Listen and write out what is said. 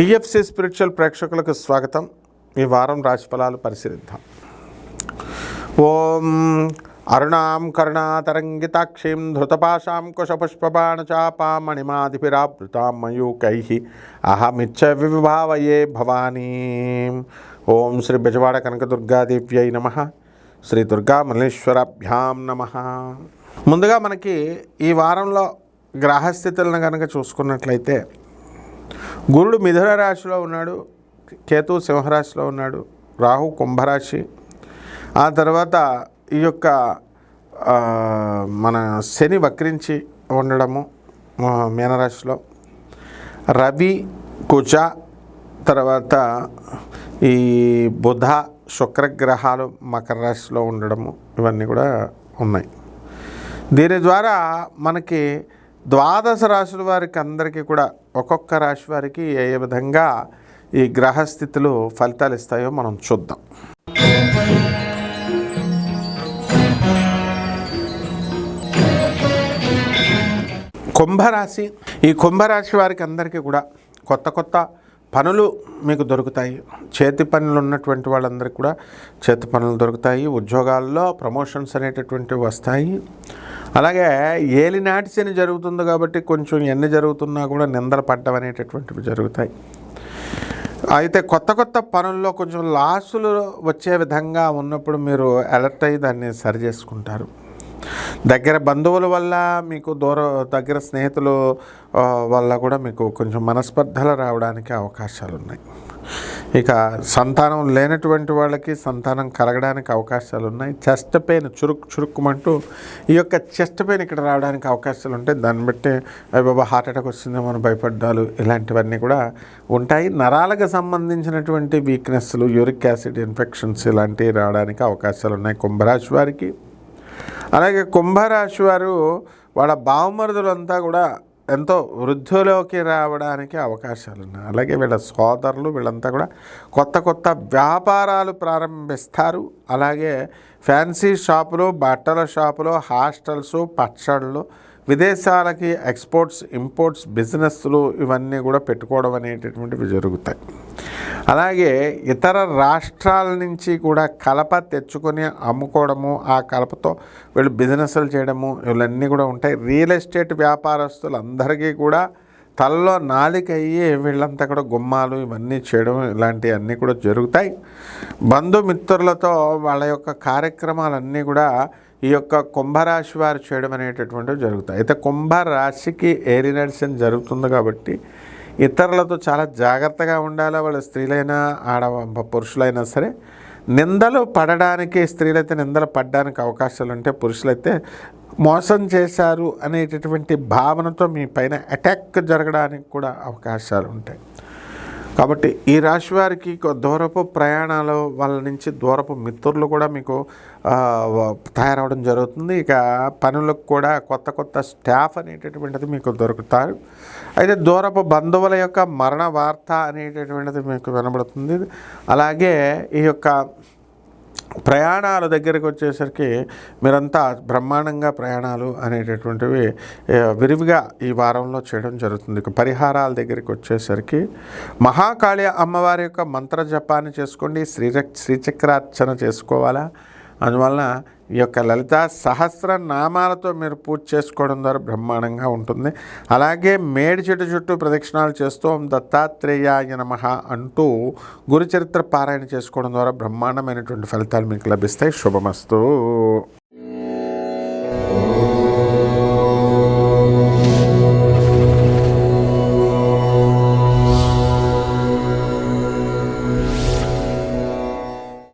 TFC spiritual ప్రేక్షకులకు స్వాగతం. ఈ వారం రాశిఫలాలు పరిశీలిద్దాం. ఓం అరుణాం కరుణాతరంగితాక్షీం ధృతపాశాం కుశపుష్పబాణచాపాం మణిమాదిభిరావృతాం మయూకైః అహమిచ్చ వివిభావయే భవానీం. ఓం శ్రీ బెజవాడ కనకదుర్గాదేవ్యై నమః. శ్రీ దుర్గా మల్లేశ్వరాభ్యాం నమః. ముందుగా మనకి ఈ వారంలో గ్రహస్థితులను కనుక చూసుకున్నట్లయితే, గురుడు మిథున రాశిలో ఉన్నాడు, కేతు సింహరాశిలో ఉన్నాడు, రాహు కుంభరాశి, ఆ తర్వాత ఈ యొక్క మన శని వక్రించి ఉండడము మీనరాశిలో, రవి కుజ, తర్వాత ఈ బుధ శుక్రగ్రహాలు మకర రాశిలో ఉండడము, ఇవన్నీ కూడా ఉన్నాయి. దీని ద్వారా మనకి ద్వాదశ రాశుల వారికి అందరికీ కూడా ఒక్కొక్క రాశి వారికి ఏ విధంగా ఈ గ్రహస్థితులు ఫలితాలు ఇస్తాయో మనం చూద్దాం. కుంభరాశి. ఈ కుంభరాశి వారికి అందరికీ కూడా కొత్త కొత్త పనులు మీకు దొరుకుతాయి. చేతి పనులు ఉన్నటువంటి వాళ్ళందరికీ కూడా చేతి పనులు దొరుకుతాయి. ఉద్యోగాల్లో ప్రమోషన్స్ అనేటటువంటివి వస్తాయి. అలాగే ఏలినాటి శని జరుగుతుంది కాబట్టి కొంచెం ఎన్ని జరుగుతున్నా కూడా నిందలు పడ్డం అనేటటువంటివి జరుగుతాయి. అయితే కొత్త కొత్త పనుల్లో కొంచెం లాసులు వచ్చే విధంగా ఉన్నప్పుడు మీరు అలర్ట్ అయ్యి దాన్ని సరి చేసుకుంటారు. దగ్గర బంధువుల వల్ల మీకు దగ్గర స్నేహితులు వల్ల కూడా మీకు కొంచెం మనస్పర్ధలు రావడానికి అవకాశాలు ఉన్నాయి. ఇక సంతానం లేనటువంటి వాళ్ళకి సంతానం కలగడానికి అవకాశాలు ఉన్నాయి. చెస్ట్ పెయిన్ చురుక్కుమంటూ ఈ యొక్క చెస్ట్ పెయిన్ ఇక్కడ రావడానికి అవకాశాలు ఉంటాయి. దాన్ని బట్టి బాబా హార్ట్ అటాక్ వస్తుందేమో అని భయపడ్డాలు, ఇలాంటివన్నీ కూడా ఉంటాయి. నరాలకు సంబంధించినటువంటి వీక్నెస్లు, యూరిక్ యాసిడ్ ఇన్ఫెక్షన్స్ ఇలాంటివి రావడానికి అవకాశాలు ఉన్నాయి కుంభరాశి వారికి. అలాగే కుంభరాశి వారు వాళ్ళ బావమరుదులంతా కూడా ఎంతో వృద్ధిలోకి రావడానికి అవకాశాలు ఉన్నాయి. అలాగే వీళ్ళ సోదరులు వీళ్ళంతా కూడా కొత్త కొత్త వ్యాపారాలు ప్రారంభిస్తారు. అలాగే ఫ్యాన్సీ షాపులు, బట్టల షాపులు, హాస్టల్స్, పచ్చళ్ళు, విదేశాలకి ఎక్స్పోర్ట్స్ ఇంపోర్ట్స్ బిజినెస్లు ఇవన్నీ కూడా పెట్టుకోవడం అనేటటువంటివి జరుగుతాయి. అలాగే ఇతర రాష్ట్రాల నుంచి కూడా కలప తెచ్చుకొని అమ్ముకోవడము, ఆ కలపతో వీళ్ళు బిజినెస్లు చేయడము ఇవన్నీ కూడా ఉంటాయి. రియల్ ఎస్టేట్ వ్యాపారస్తులు అందరికీ కూడా తలలో నాలిక అయ్యి వీళ్ళంతా కూడా గుమ్మాలు ఇవన్నీ చేయడం ఇలాంటివన్నీ కూడా జరుగుతాయి. బంధుమిత్రులతో వాళ్ళ యొక్క కార్యక్రమాలన్నీ కూడా ఈ యొక్క కుంభరాశి వారు చేయడం అనేటటువంటివి జరుగుతాయి. అయితే కుంభరాశికి ఏలినాటి శని జరుగుతుంది కాబట్టి ఇతరులతో చాలా జాగ్రత్తగా ఉండాలి. వాళ్ళ స్త్రీలైనా పురుషులైనా సరే నిందలు పడడానికి, స్త్రీలైతే నిందలు పడడానికి అవకాశాలు ఉంటాయి. పురుషులైతే మోసం చేశారు అనేటటువంటి భావనతో మీ పైన అటాక్ జరగడానికి కూడా అవకాశాలు ఉంటాయి. కాబట్టి ఈ రాశి వారికి దూరపు ప్రయాణాలు వాళ్ళ నుంచి దూరపు మిత్రులు కూడా మీకు తయారవడం జరుగుతుంది. ఇక పనులకు కూడా కొత్త కొత్త స్టాఫ్ అనేటటువంటిది మీకు దొరుకుతారు. అయితే దూరపు బంధువుల యొక్క మరణ వార్త అనేటటువంటిది మీకు వినబడుతుంది. అలాగే ఈ యొక్క ప్రయాణాల దగ్గరికి వచ్చేసరికి మీరంతా బ్రహ్మాండంగా ప్రయాణాలు అనేటటువంటివి విరివిగా ఈ వారంలో చేయడం జరుగుతుంది. ఇక పరిహారాల దగ్గరికి వచ్చేసరికి మహాకాళి అమ్మవారి యొక్క మంత్ర జపాన్ని చేసుకోండి. శ్రీచక్రార్చన చేసుకోవాలా. అందువలన ఈ యొక్క లలితా సహస్రనామాలతో మీరు పూజ చేసుకోవడం ద్వారా బ్రహ్మాండంగా ఉంటుంది. అలాగే మేడి చెట్టు చుట్టూ ప్రదక్షిణాలు చేస్తూ ఓం దత్తాత్రేయాయ నమః అంటూ గురుచరిత్ర పారాయణ చేసుకోవడం ద్వారా బ్రహ్మాండమైనటువంటి ఫలితాలు మీకు లభిస్తాయి. శుభమస్తు.